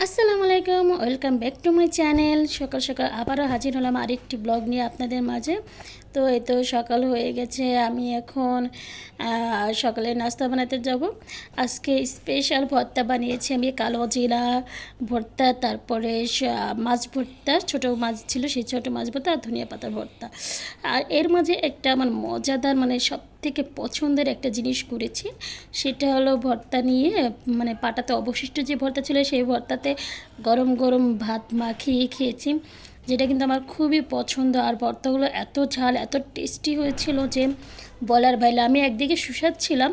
আসসালামু আলাইকুম, welcome back to my channel. সকাল সকাল আবারও হাজির হলাম আরেকটি ব্লগ নিয়ে আপনাদের মাঝে। তো এই তো সকাল হয়ে গেছে, আমি এখন সকালে নাস্তা বানাতে যাব। আজকে স্পেশাল ভর্তা বানিয়েছি আমি, কালো জিরা ভর্তা, তারপরে মাছ ভর্তা, ছোটো মাছ ছিল সেই ছোটো মাছ ভর্তা আর ধনিয়া পাতার ভর্তা। আর এর মাঝে একটা আমার মজাদার সব থেকে পছন্দের একটা জিনিস করেছি, সেটা হলো ভর্তা নিয়ে পাটাতে অবশিষ্ট যে ভর্তা ছিল সেই ভর্তাতে গরম গরম ভাত মাখিয়ে খেয়েছি, যেটা কিন্তু আমার খুবই পছন্দ। আর ভর্তাগুলো এত ঝাল এত টেস্টি হয়েছিল যে বলার বাইরে। আমি একদিকে সুস্বাদছিলাম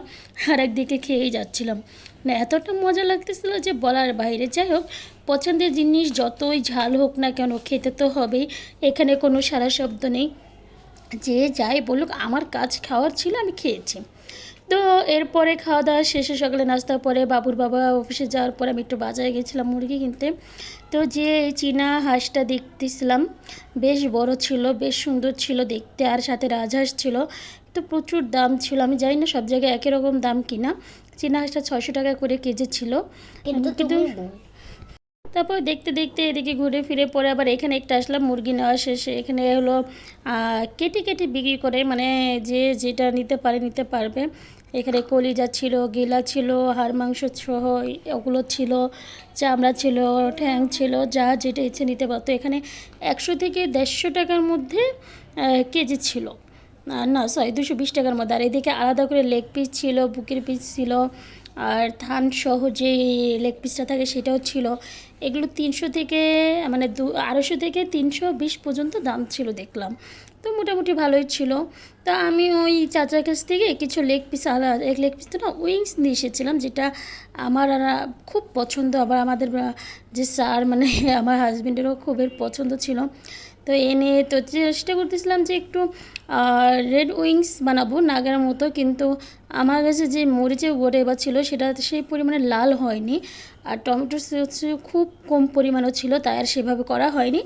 আর একদিকে খেয়েই যাচ্ছিলাম, এতটা মজা লাগতেছিল যে বলার বাইরে। যাই হোক, পছন্দের জিনিস যতই ঝাল হোক না কেন খেতে তো হবেই, এখানে কোনো সারা শব্দ নেই। যে যাই বলুক, আমার কাজ খাওয়ার ছিল, আমি খেয়েছি। তো এরপরে খাওয়া দাওয়া শেষে সকালে নাস্তার পরে বাবুর বাবা অফিসে যাওয়ার পরে আমি একটু বাজারে গেছিলাম মুরগি কিনতে। তো যে চীনা হাঁসটা দেখতেছিলাম, বেশ বড় ছিল, বেশ সুন্দর ছিল দেখতে, আর সাথে রাজহাঁস ছিল। তো প্রচুর দাম ছিল, আমি জানি না সব জায়গায় একই রকম দাম কিনা। চীনা হাঁসটা 600 টাকা করে কেজি ছিল কিন্তু তারপর দেখতে দেখতে এদিকে ঘুরে ফিরে পরে আবার এখানে একটা আসলাম মুরগি নেওয়া শেষে। এখানে হলো কেটে কেটে বিক্রি করে, যে যেটা নিতে পারবে। এখানে কলিজা ছিল, গিলা ছিল, হাড় মাংস সহ ওগুলো ছিল, চামড়া ছিল, ঠ্যাং ছিল, যা যেটা ইচ্ছে নিতে পারতো। এখানে 100 থেকে 150 টাকার মধ্যে কেজি ছিল, না সরি 220 টাকার মধ্যে। আর এদিকে আলাদা করে লেগ পিস ছিল, বুকের পিস ছিল, আর থান সহ যে লেগ পিসটা থাকে সেটাও ছিল। এগুলো 300 থেকে 250 থেকে 320 পর্যন্ত দাম ছিল দেখলাম। তো মোটামুটি ভালোই ছিল। তা আমি ওই চাচার কাছ থেকে কিছু লেগ পিস, এক লেগ পিস তো না, উইংস নিয়ে এসেছিলাম, যেটা আমার খুব পছন্দ। আবার আমাদের যে স্যার আমার হাজব্যান্ডেরও খুবই পছন্দ ছিল। তো এনে তো চেষ্টা করতেছিলাম যে একটু রেড উইংস বানাবো নাগার মতো, কিন্তু আমার কাছে যে মরিচের গোড়া ছিল সেটা সেই পরিমাণে লাল হয়নি, আর টমেটো সস খুব কম পরিমাণও ছিল, তাই আর সেভাবে করা হয়নি।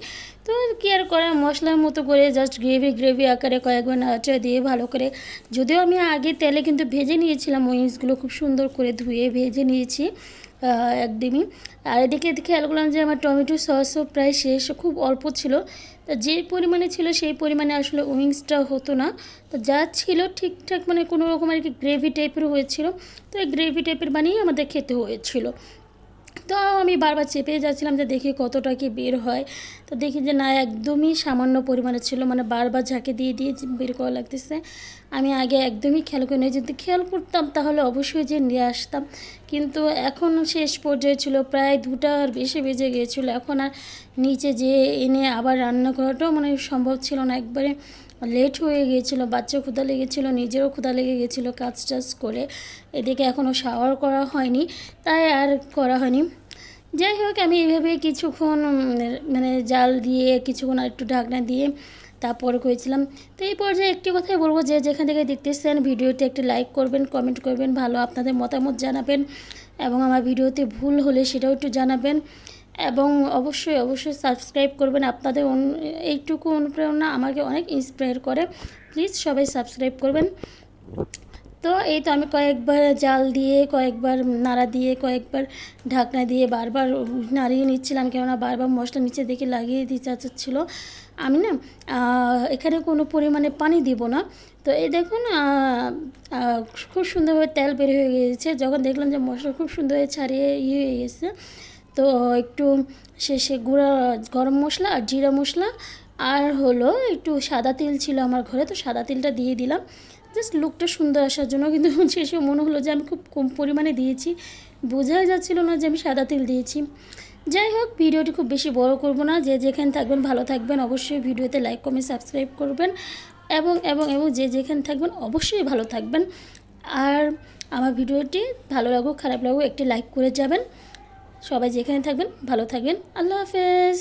তো কি আর করা, মশলার মতো করে জাস্ট গ্রেভি আকারে কয়েকবার নাড়াচাড়া দিয়ে ভালো করে, যদিও আমি আগে তেলে কিন্তু ভেজে নিয়েছিলাম উইংসগুলো, খুব সুন্দর করে ধুয়ে ভেজে নিয়েছি একদমই। আর এদিকে খেয়াল করলাম যে আমার টমেটো সসও প্রায় শেষ, খুব অল্প ছিল। তো যে পরিমাণে ছিল সেই পরিমাণে আসলে উইংসটা হতো না। তো যা ছিল ঠিকঠাক, কোনো রকম আর কি গ্রেভি টাইপের হয়েছিল। তো এই গ্রেভি টাইপের বানিয়ে আমাদের খেতে হয়েছিল। তো আমি বারবার চেপে যাচ্ছিলাম যে দেখি কতটা কি বের হয়। তো দেখি যে না, একদমই সামান্য পরিমাণে ছিল, বারবার ঝাঁকে দিয়ে দিয়ে বের করা লাগতেছে। আমি আগে একদমই খেয়াল করি না, যদি খেয়াল করতাম তাহলে অবশ্যই যে নিয়ে আসতাম। কিন্তু এখন শেষ পর্যায়ে ছিল, প্রায় 2টার বেশি বেজে গিয়েছিলো। এখন আর নিচে যেয়ে এনে আবার রান্না করাটাও সম্ভব ছিল না, একবারে লেট হয়ে গিয়েছিলো। বাচ্চা ক্ষুধা লেগেছিলো, নিজেরও ক্ষুধা লেগে গেছিলো কাজ টাজ করে। এদিকে এখনও শাওয়ার করা হয়নি, তাই আর করা হয়নি। যাই হোক, আমি এইভাবে কিছুক্ষণ জাল দিয়ে কিছুক্ষণ আর একটু ঢাকনা দিয়ে তারপর করেছিলাম। তো এই পর্যায়ে একটি কথাই বলবো, যে যেখান থেকে দেখতেছেন ভিডিওতে একটি লাইক করবেন, কমেন্ট করবেন, ভালো আপনাদের মতামত জানাবেন, এবং আমার ভিডিওতে ভুল হলে সেটাও একটু জানাবেন, এবং অবশ্যই সাবস্ক্রাইব করবেন। আপনাদের এইটুকু অনুপ্রেরণা আমাকে অনেক ইন্সপায়ার করে, প্লিজ সবাই সাবস্ক্রাইব করবেন। তো এই তো আমি কয়েকবার জাল দিয়ে, কয়েকবার নাড়া দিয়ে, কয়েকবার ঢাকনা দিয়ে বারবার নাড়িয়ে নিচ্ছিলাম, কেননা বারবার মশলা নিচে দেখে লাগিয়ে দিতে চাচ্ছিলো। আমি এখানে কোনো পরিমাণে পানি দিব না। তো এই দেখুন খুব সুন্দরভাবে তেল বের হয়ে গিয়েছে। যখন দেখলাম যে মশলা খুব সুন্দরভাবে ছাড়িয়ে হয়ে গেছে, তো একটু শেষে গুঁড়া গরম মশলা আর জিরা মশলা, আর হলো একটু সাদা তেল ছিল আমার ঘরে, তো সাদা তেলটা দিয়ে দিলাম জাস্ট লুকটা সুন্দর আসার জন্য। কিন্তু শেষে মনে হলো যে আমি খুব কম পরিমাণে দিয়েছি, বোঝাই যাচ্ছিলো না যে আমি সাদা তেল দিয়েছি। যাই হোক, ভিডিওটি খুব বেশি বড় করব না। যে যেখানে থাকবেন ভালো থাকবেন, অবশ্যই ভিডিওতে লাইক কমেন্ট সাবস্ক্রাইব করবেন, এবং এবং এবং যে যেখানে থাকবেন অবশ্যই ভালো থাকবেন। আর আমার ভিডিওটি ভালো লাগুক খারাপ লাগুক একটি লাইক করে যাবেন। সবাই যেখানে থাকবেন ভালো থাকবেন। আল্লাহ হাফেজ।